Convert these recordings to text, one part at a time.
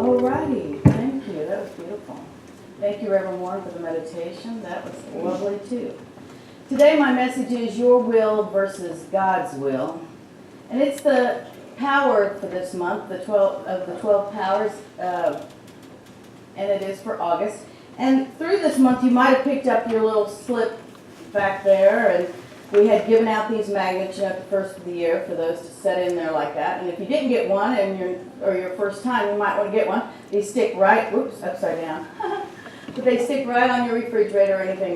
Alrighty, thank you. That was beautiful. Thank you, Reverend Warren, for the meditation. That was lovely too. Today my message is your will versus God's will. And it's the power for this month, the 12 powers, and it is for August. And through this month you might have picked up your little slip back there, and we had given out these magnets, at the first of the year for those to set in there like that. And if you didn't get one, and your first time, you might want to get one. They stick right, whoops, upside down. But they stick right on your refrigerator or anything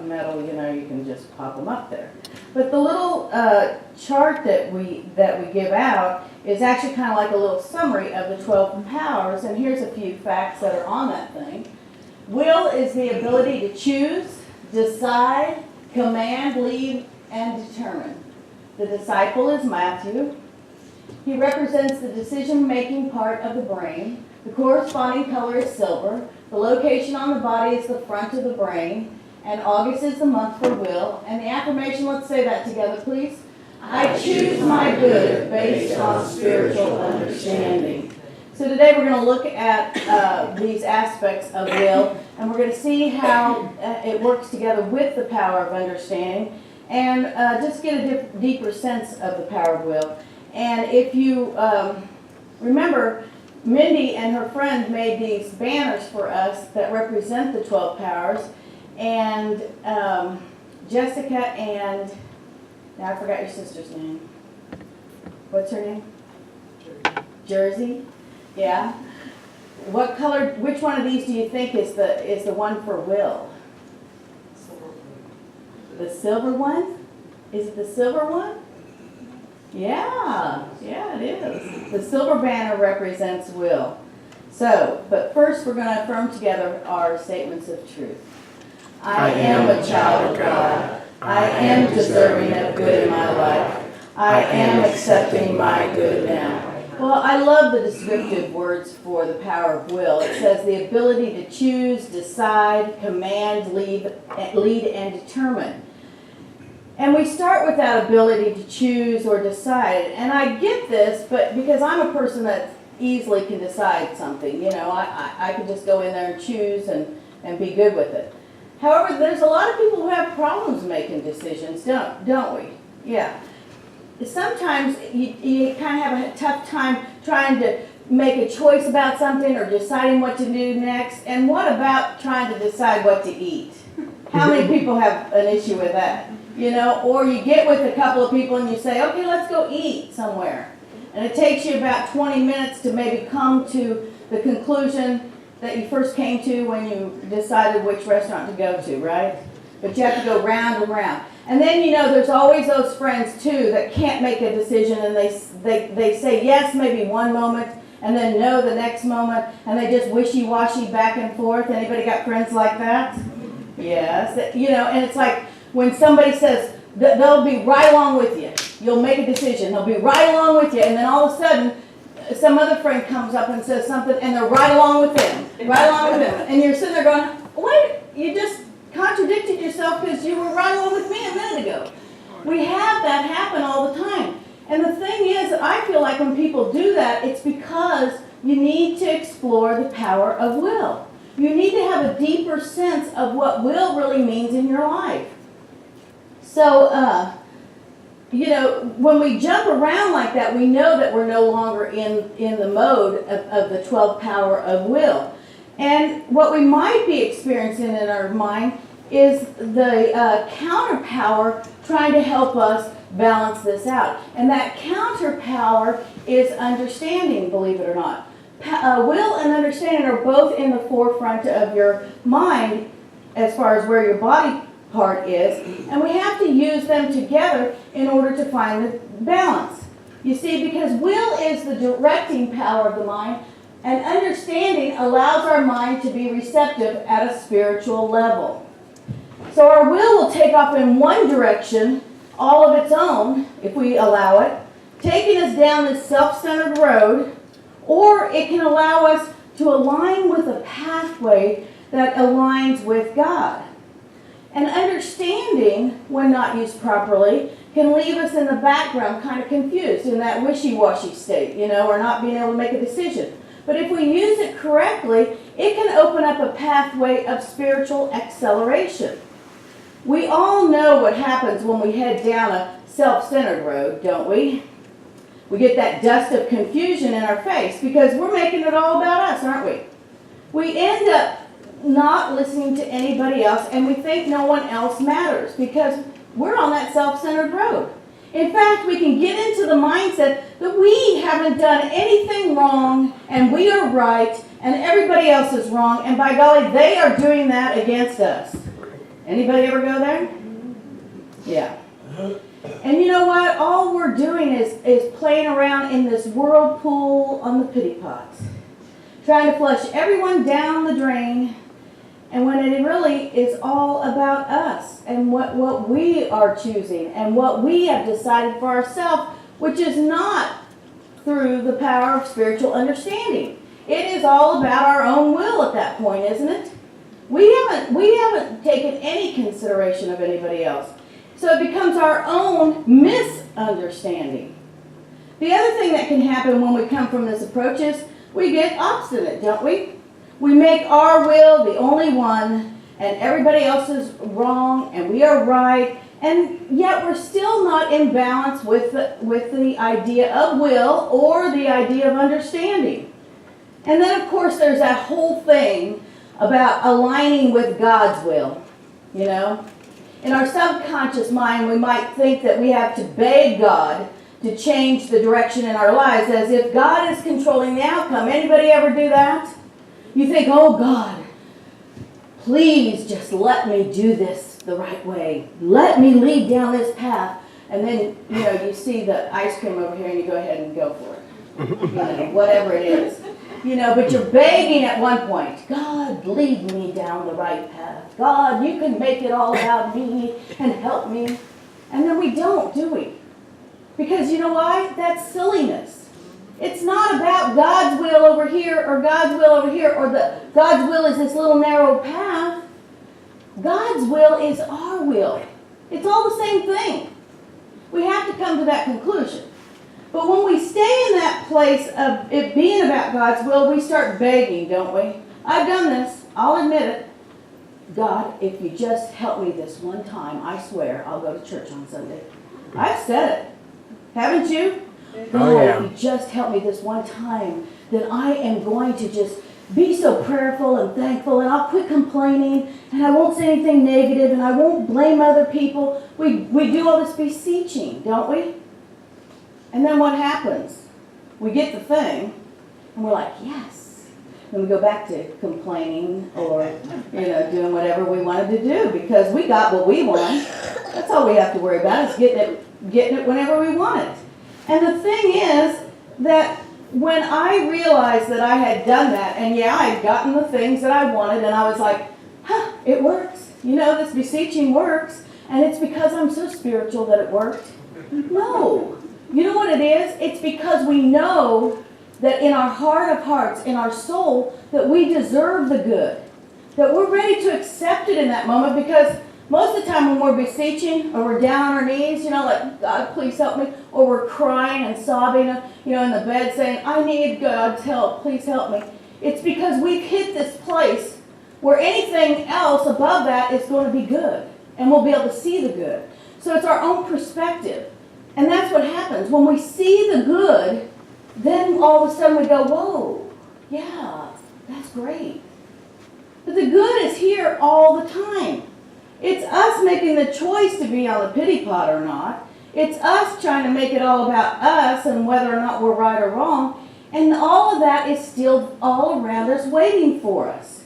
metal, you can just pop them up there. But the little chart that we give out is actually kind of like a little summary of the 12 powers. And here's a few facts that are on that thing. Will is the ability to choose, decide, command, lead, and determine. The disciple is Matthew. He represents the decision-making part of the brain. The corresponding color is silver. The location on the body is the front of the brain. And August is the month for will. And the affirmation, let's say that together, please. I choose my good based on spiritual understanding. So today we're going to look at these aspects of will, and we're going to see how it works together with the power of understanding, and just get a deeper sense of the power of will. And if you remember, Mindy and her friend made these banners for us that represent the 12 powers, and Jessica and, now I forgot your sister's name. What's her name? Jersey. Yeah. What color? Which one of these do you think is the one for will? The silver one? Is it the silver one? Yeah, it is. The silver banner represents will. So, but first we're going to affirm together our statements of truth. I am a child of God. I am deserving of good in my life. I am accepting my good now. Well, I love the descriptive words for the power of will. It says the ability to choose, decide, command, lead, and determine. And we start with that ability to choose or decide. And I get this, but because I'm a person that easily can decide something, I can just go in there and choose and be good with it. However, there's a lot of people who have problems making decisions, don't we? Yeah. Sometimes you kind of have a tough time trying to make a choice about something or deciding what to do next. And what about trying to decide what to eat? How many people have an issue with that? Or you get with a couple of people and you say, okay, let's go eat somewhere. And it takes you about 20 minutes to maybe come to the conclusion that you first came to when you decided which restaurant to go to, right? But you have to go round and round. And then, there's always those friends, too, that can't make a decision, and they say yes maybe one moment, and then no the next moment, and they just wishy-washy back and forth. Anybody got friends like that? Yes. And it's like when somebody says, they'll be right along with you. You'll make a decision. They'll be right along with you, and then all of a sudden, some other friend comes up and says something, and they're right along with them. Right along with them. And you're sitting there going, wait, you just contradicted yourself because you were right along with me a minute ago. We have that happen all the time. And the thing is, I feel like when people do that, it's because you need to explore the power of will. You need to have a deeper sense of what will really means in your life. So, when we jump around like that, we know that we're no longer in the mode of the 12 power of will. And what we might be experiencing in our mind is the counter power trying to help us balance this out. And that counter power is understanding, believe it or not. Will and understanding are both in the forefront of your mind as far as where your body part is. And we have to use them together in order to find the balance. You see, because will is the directing power of the mind, and understanding allows our mind to be receptive at a spiritual level. So our will take off in one direction, all of its own, if we allow it, taking us down this self-centered road, or it can allow us to align with a pathway that aligns with God. And understanding, when not used properly, can leave us in the background kind of confused, in that wishy-washy state, or not being able to make a decision. But if we use it correctly, it can open up a pathway of spiritual acceleration. We all know what happens when we head down a self-centered road, don't we? We get that dust of confusion in our face because we're making it all about us, aren't we? We end up not listening to anybody else, and we think no one else matters because we're on that self-centered road. In fact, we can get into the mindset that we haven't done anything wrong and we are right and everybody else is wrong, and by golly, they are doing that against us. Anybody ever go there? Yeah. And you know what? All we're doing is playing around in this whirlpool on the pity pots, trying to flush everyone down the drain, and when it really is all about us and what we are choosing and what we have decided for ourselves, which is not through the power of spiritual understanding. It is all about our own will at that point, isn't it? We haven't taken any consideration of anybody else. So it becomes our own misunderstanding. The other thing that can happen when we come from this approach is we get obstinate, don't we? We make our will the only one, and everybody else is wrong, and we are right, and yet we're still not in balance with the idea of will or the idea of understanding. And then, of course, there's that whole thing about aligning with God's will, you know. In our subconscious mind, we might think that we have to beg God to change the direction in our lives as if God is controlling the outcome. Anybody ever do that? You think, oh God, please just let me do this the right way. Let me lead down this path. And then, you know, you see the ice cream over here and you go ahead and go for it. You know, whatever it is. You know, but you're begging at one point, God, lead me down the right path. God, you can make it all about me and help me. And then we don't, do we? Because you know why? That's silliness. It's not about God's will over here or God's will over here or God's will is this little narrow path. God's will is our will. It's all the same thing. We have to come to that conclusion. But when we stay in that place of it being about God's will, we start begging, don't we? I've done this. I'll admit it. God, if you just help me this one time, I swear I'll go to church on Sunday. I've said it. Haven't you? God, if you just help me this one time, then I am going to just be so prayerful and thankful, and I'll quit complaining, and I won't say anything negative, and I won't blame other people. We do all this beseeching, don't we? And then what happens? We get the thing, and we're like, yes. Then we go back to complaining or, you know, doing whatever we wanted to do because we got what we want. That's all we have to worry about is getting it whenever we want it. And the thing is that when I realized that I had done that, and yeah, I had gotten the things that I wanted, and I was like, it works. You know, this beseeching works, and it's because I'm so spiritual that it worked. No. You know what it is? It's because we know that in our heart of hearts, in our soul, that we deserve the good. That we're ready to accept it in that moment because most of the time when we're beseeching or we're down on our knees, you know, like, God, please help me, or we're crying and sobbing, you know, in the bed saying, I need God's help, please help me. It's because we've hit this place where anything else above that is going to be good, and we'll be able to see the good. So it's our own perspective. And that's what happens. When we see the good, then all of a sudden we go, whoa, yeah, that's great. But the good is here all the time. It's us making the choice to be on the pity pot or not. It's us trying to make it all about us and whether or not we're right or wrong. And all of that is still all around us waiting for us.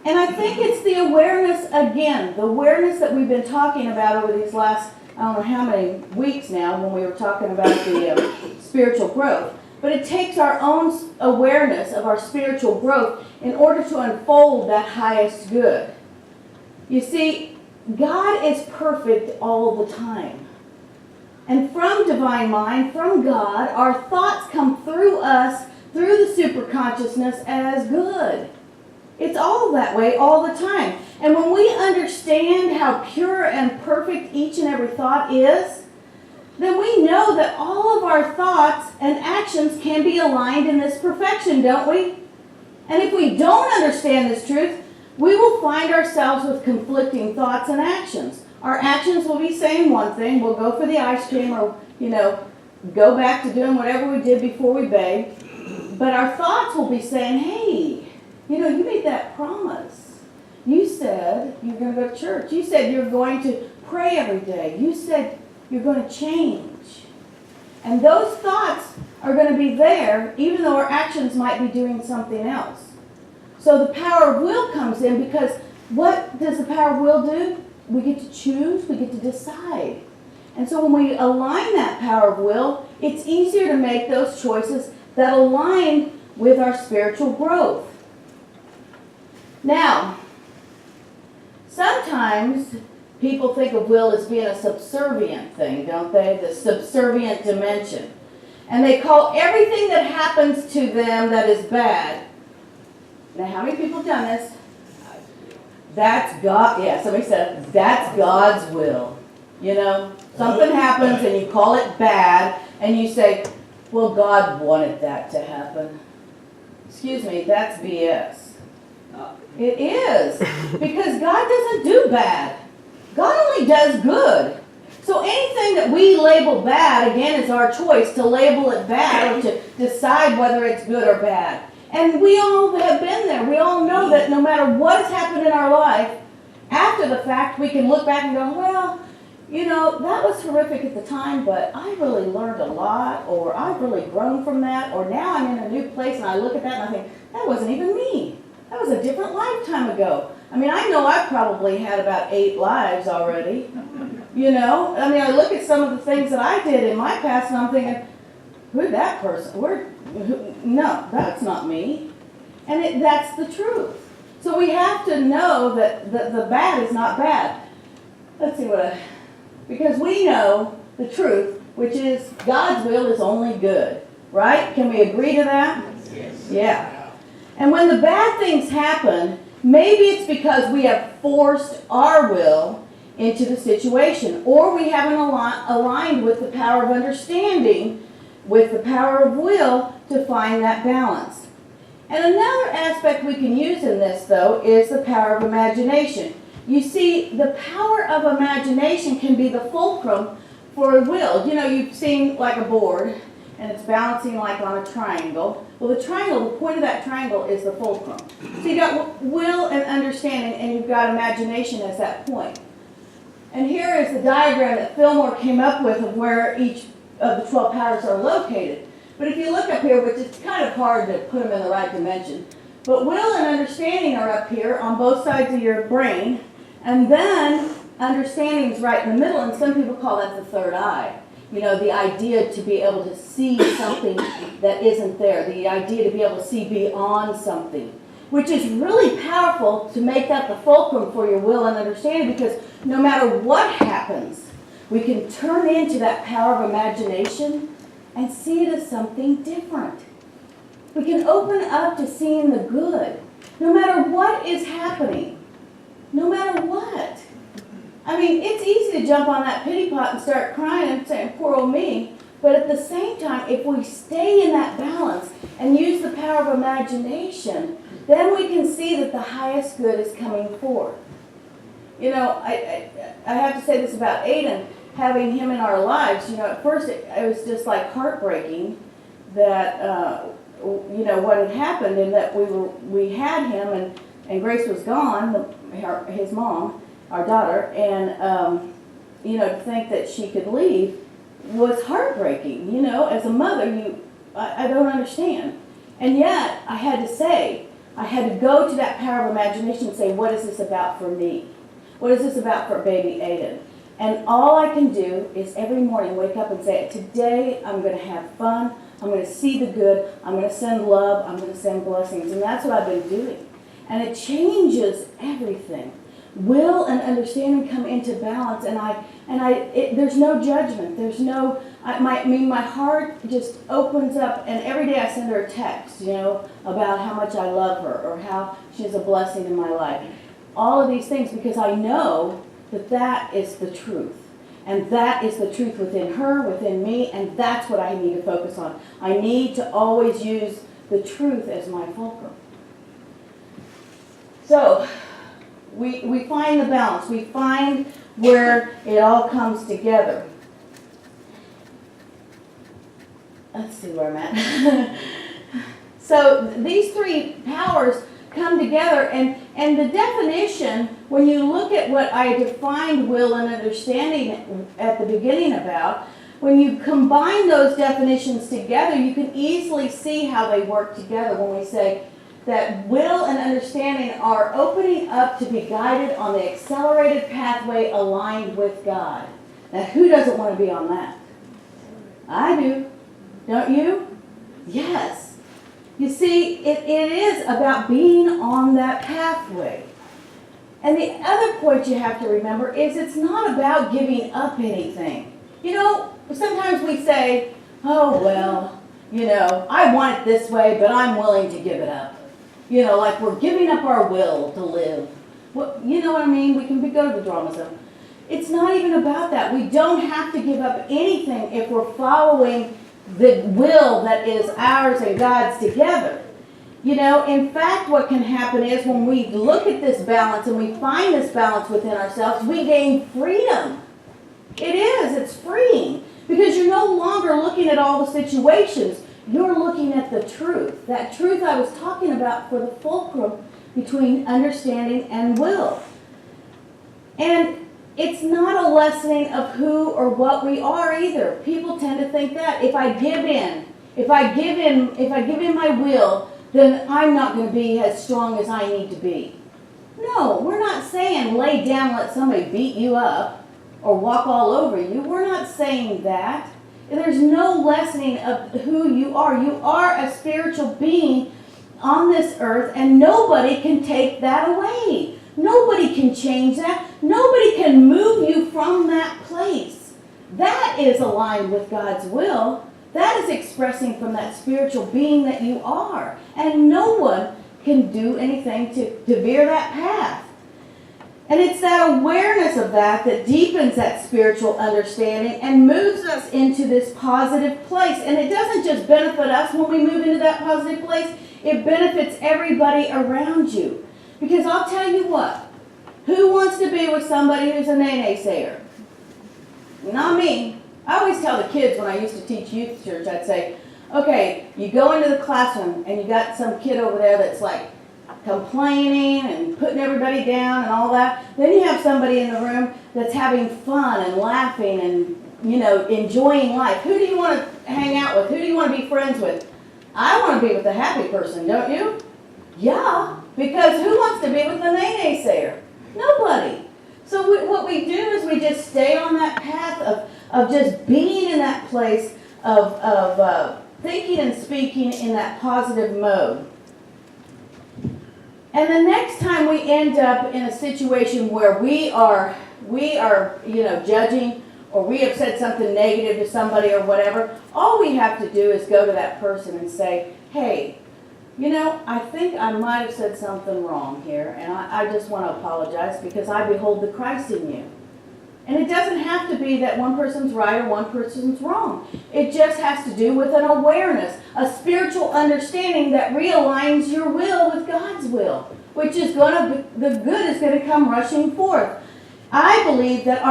And I think it's the awareness, again, the awareness that we've been talking about over these last, I don't know how many weeks now when we were talking about the spiritual growth. But it takes our own awareness of our spiritual growth in order to unfold that highest good. You see, God is perfect all the time. And from divine mind, from God, our thoughts come through us, through the superconsciousness as good. It's all that way all the time. And when we understand how pure and perfect each and every thought is, then we know that all of our thoughts and actions can be aligned in this perfection, don't we? And if we don't understand this truth, we will find ourselves with conflicting thoughts and actions. Our actions will be saying one thing, we'll go for the ice cream or, go back to doing whatever we did before we begged. But our thoughts will be saying, hey, you made that promise. You said you're going to go to church. You said you're going to pray every day. You said you're going to change. And those thoughts are going to be there even though our actions might be doing something else. So the power of will comes in because what does the power of will do? We get to choose, we get to decide. And so when we align that power of will, it's easier to make those choices that align with our spiritual growth. Now, sometimes people think of will as being a subservient thing, don't they? The subservient dimension. And they call everything that happens to them that is bad. Now, how many people have done this? That's God. Yeah, somebody said, that's God's will. Something happens and you call it bad and you say, well, God wanted that to happen. Excuse me, that's BS. It is. Because God doesn't do bad. God only does good. So anything that we label bad, again, is our choice to label it bad or to decide whether it's good or bad. And we all have been there. We all know that no matter what has happened in our life, after the fact, we can look back and go, well, that was horrific at the time, but I really learned a lot, or I've really grown from that, or now I'm in a new place and I look at that and I think, that wasn't even me. That was a different lifetime ago. I know I've probably had about 8 lives already. I look at some of the things that I did in my past and I'm thinking, who's that person? No, that's not me. And that's the truth. So we have to know that the bad is not bad. Let's see because we know the truth, which is God's will is only good. Right? Can we agree to that? Yes. Yeah. And when the bad things happen, maybe it's because we have forced our will into the situation, or we haven't aligned with the power of understanding, with the power of will to find that balance. And another aspect we can use in this, though, is the power of imagination. You see, the power of imagination can be the fulcrum for will. You've seen like a board, and it's balancing like on a triangle. Well, the point of that triangle is the fulcrum. So you've got will and understanding, and you've got imagination as that point. And here is the diagram that Fillmore came up with of where each of the 12 powers are located. But if you look up here, which is kind of hard to put them in the right dimension, but will and understanding are up here on both sides of your brain, and then understanding is right in the middle, and some people call that the third eye. The idea to be able to see something that isn't there, the idea to be able to see beyond something, which is really powerful to make that the fulcrum for your will and understanding, because no matter what happens, we can turn into that power of imagination and see it as something different. We can open up to seeing the good, no matter what is happening, no matter what. It's easy to jump on that pity pot and start crying and saying, poor old me. But at the same time, if we stay in that balance and use the power of imagination, then we can see that the highest good is coming forth. I have to say this about Aiden, having him in our lives. At first it was just like heartbreaking that, what had happened, and that we had him and Grace was gone, his mom, our daughter, and to think that she could leave was heartbreaking. As a mother, I don't understand. And yet, I had to go to that power of imagination and say, what is this about for me? What is this about for baby Aiden? And all I can do is every morning wake up and say, today I'm going to have fun, I'm going to see the good, I'm going to send love, I'm going to send blessings. And that's what I've been doing. And it changes everything. Will and understanding come into balance, and there's no judgment. There's no, my heart just opens up, and every day I send her a text, about how much I love her or how she's a blessing in my life. All of these things, because I know that is the truth. And that is the truth within her, within me, and that's what I need to focus on. I need to always use the truth as my fulcrum. So, we find the balance. We find where it all comes together. Let's see where I'm at. So, these three powers come together, and the definition, when you look at what I defined will and understanding at the beginning about, when you combine those definitions together, you can easily see how they work together when we say that will and understanding are opening up to be guided on the accelerated pathway aligned with God. Now, who doesn't want to be on that? I do. Don't you? Yes. You see, it is about being on that pathway. And the other point you have to remember is it's not about giving up anything. You know, sometimes we say, oh, well, you know, I want it this way, but I'm willing to give it up. You know, like we're giving up our will to live. Well, you know what I mean? We can go to the drama zone. It's not even about that. We don't have to give up anything if we're following the will that is ours and God's together. You know, in fact, what can happen is when we look at this balance and we find this balance within ourselves, we gain freedom. It is. It's freeing. Because you're no longer looking at all the situations. You're looking at the truth. That truth I was talking about for the fulcrum between understanding and will. And it's not a lessening of who or what we are either. People tend to think that if I give in my will, then I'm not going to be as strong as I need to be. No, we're not saying lay down, let somebody beat you up or walk all over you. We're not saying that. There's no lessening of who you are. You are a spiritual being on this earth, and nobody can take that away. Nobody can change that. Nobody can move you from that place. That is aligned with God's will. That is expressing from that spiritual being that you are. And no one can do anything to veer that path. And it's that awareness of that that deepens that spiritual understanding and moves us into this positive place. And it doesn't just benefit us when we move into that positive place. It benefits everybody around you. Because I'll tell you what, who wants to be with somebody who's a naysayer? Not me. I always tell the kids when I used to teach youth church, I'd say, okay, you go into the classroom and you got some kid over there that's like complaining and putting everybody down and all that. Then you have somebody in the room that's having fun and laughing and, you know, enjoying life. Who do you want to hang out with? Who do you want to be friends with? I want to be with the happy person, don't you? Yeah, because who wants to be with the naysayer? Nobody. So what we do is we just stay on that path of just being in that place of thinking and speaking in that positive mode. And the next time we end up in a situation where we are, you know, judging, or we have said something negative to somebody or whatever, all we have to do is go to that person and say, hey, you know, I think I might have said something wrong here, and I just want to apologize because I behold the Christ in you. And it doesn't have to be that one person's right or one person's wrong. It just has to do with an awareness, a spiritual understanding that realigns your will with God's will, which is going to, the good is going to come rushing forth. I believe that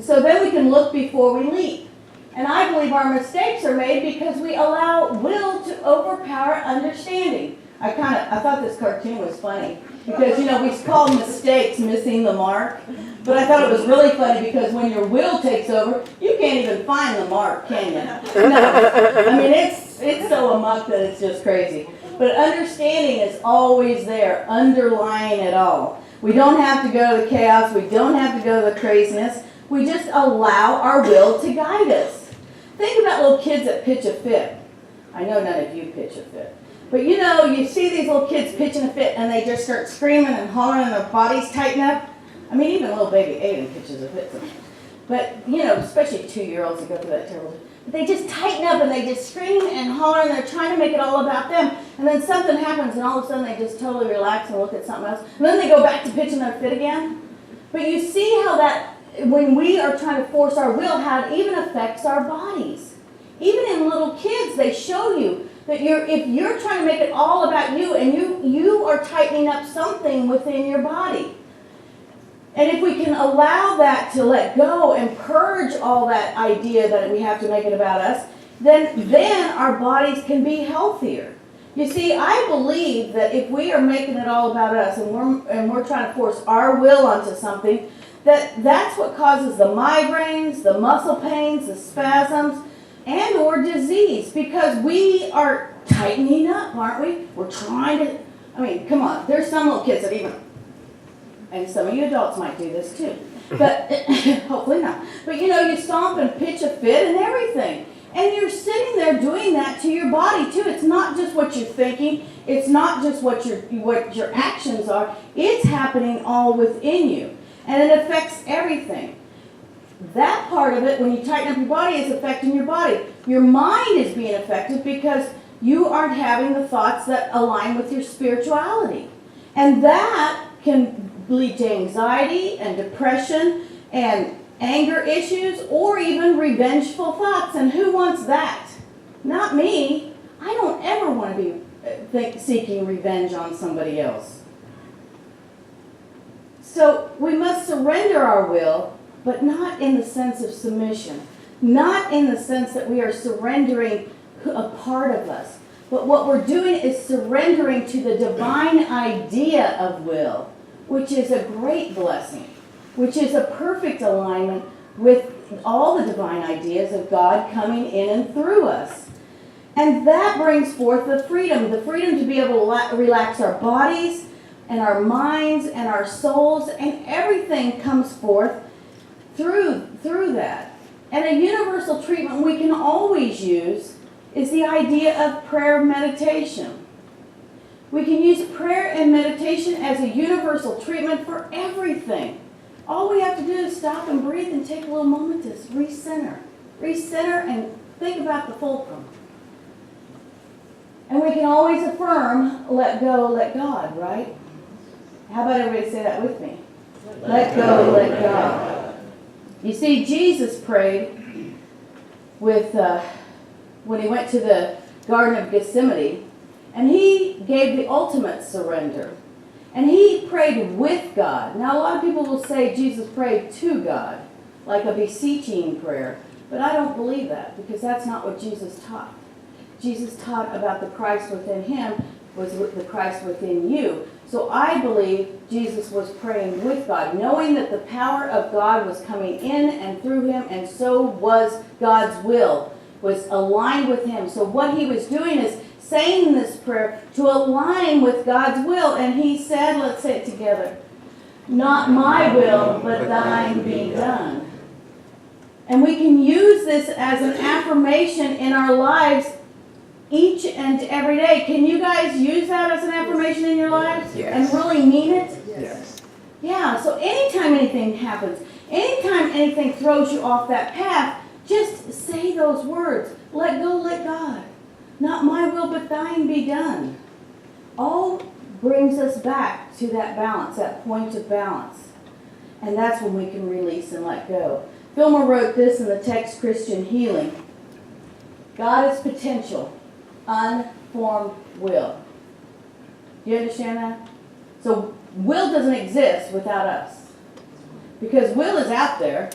so then we can look before we leap. And I believe our mistakes are made because we allow will to overpower understanding. I thought this cartoon was funny because, you know, we call mistakes missing the mark. But I thought it was really funny because when your will takes over, you can't even find the mark, can you? No. I mean, it's so amok that it's just crazy. But understanding is always there, underlying it all. We don't have to go to the chaos. We don't have to go to the craziness. We just allow our will to guide us. Think about little kids that pitch a fit. I know none of you pitch a fit. But you know, you see these little kids pitching a fit and they just start screaming and hollering and their bodies tighten up. I mean, even little baby Aiden pitches a fit sometimes. But, you know, especially 2-year-olds that go through that terrible thing. But they just tighten up and they just scream and holler and they're trying to make it all about them. And then something happens and all of a sudden they just totally relax and look at something else. And then they go back to pitching their fit again. But you see how that when we are trying to force our will, how it even affects our bodies. Even in little kids, they show you that if you're trying to make it all about you, and you are tightening up something within your body. And if we can allow that to let go and purge all that idea that we have to make it about us, then our bodies can be healthier. You see, I believe that if we are making it all about us and we're trying to force our will onto something, that's what causes the migraines, the muscle pains, the spasms, and or disease, because we are tightening up, aren't we? We're trying to, I mean, come on, there's some little kids that even, and some of you adults might do this too, but hopefully not. But you stomp and pitch a fit and everything. And you're sitting there doing that to your body too. It's not just what you're thinking. It's not just what your actions are. It's happening all within you. And it affects everything. That part of it, when you tighten up your body, is affecting your body. Your mind is being affected because you aren't having the thoughts that align with your spirituality. And that can lead to anxiety and depression and anger issues, or even revengeful thoughts. And who wants that? Not me. I don't ever want to be seeking revenge on somebody else. So we must surrender our will, but not in the sense of submission. Not in the sense that we are surrendering a part of us. But what we're doing is surrendering to the divine idea of will, which is a great blessing, which is a perfect alignment with all the divine ideas of God coming in and through us. And that brings forth the freedom to be able to relax our bodies and our minds and our souls, and everything comes forth through that. And a universal treatment we can always use is the idea of prayer meditation. We can use prayer and meditation as a universal treatment for everything. All we have to do is stop and breathe and take a little moment to recenter. Recenter and think about the fulcrum. And we can always affirm, let go, let God, right? How about everybody say that with me? Let go, let God. You see, Jesus prayed with when he went to the Garden of Gethsemane, and he gave the ultimate surrender. And he prayed with God. Now, a lot of people will say Jesus prayed to God, like a beseeching prayer. But I don't believe that, because that's not what Jesus taught. Jesus taught about the Christ within him was the Christ within you. So I believe Jesus was praying with God, knowing that the power of God was coming in and through him, and so was God's will, was aligned with him. So what he was doing is saying this prayer to align with God's will. And he said, let's say it together, not my will, but thine be done. And we can use this as an affirmation in our lives each and every day. Can you guys use that as an affirmation in your lives? Yes. And really mean it? Yes. Yeah, so anytime anything happens, anytime anything throws you off that path, just say those words. Let go, let God. Not my will, but thine be done. All brings us back to that balance, that point of balance. And that's when we can release and let go. Filmer wrote this in the text, Christian Healing. God is potential, unformed will. Do you understand that? So will doesn't exist without us. Because will is out there,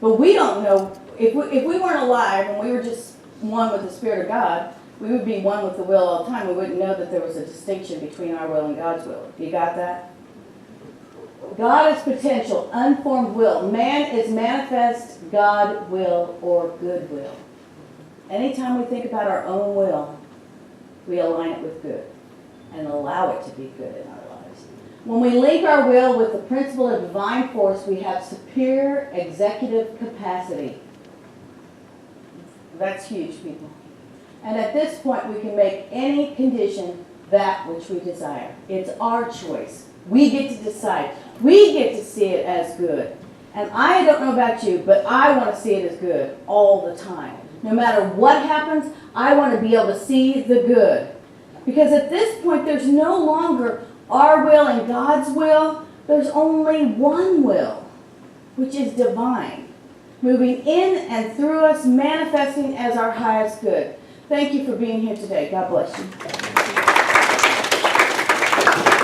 but we don't know. If we weren't alive and we were just one with the Spirit of God, we would be one with the will all the time. We wouldn't know that there was a distinction between our will and God's will. You got that? God is potential, unformed will. Man is manifest God will or good will. Anytime we think about our own will, we align it with good and allow it to be good in our lives. When we link our will with the principle of divine force, we have superior executive capacity. That's huge, people. And at this point, we can make any condition that which we desire. It's our choice. We get to decide. We get to see it as good. And I don't know about you, but I want to see it as good all the time. No matter what happens, I want to be able to see the good. Because at this point, there's no longer our will and God's will. There's only one will. which is divine, moving in and through us, manifesting as our highest good. Thank you for being here today. God bless you.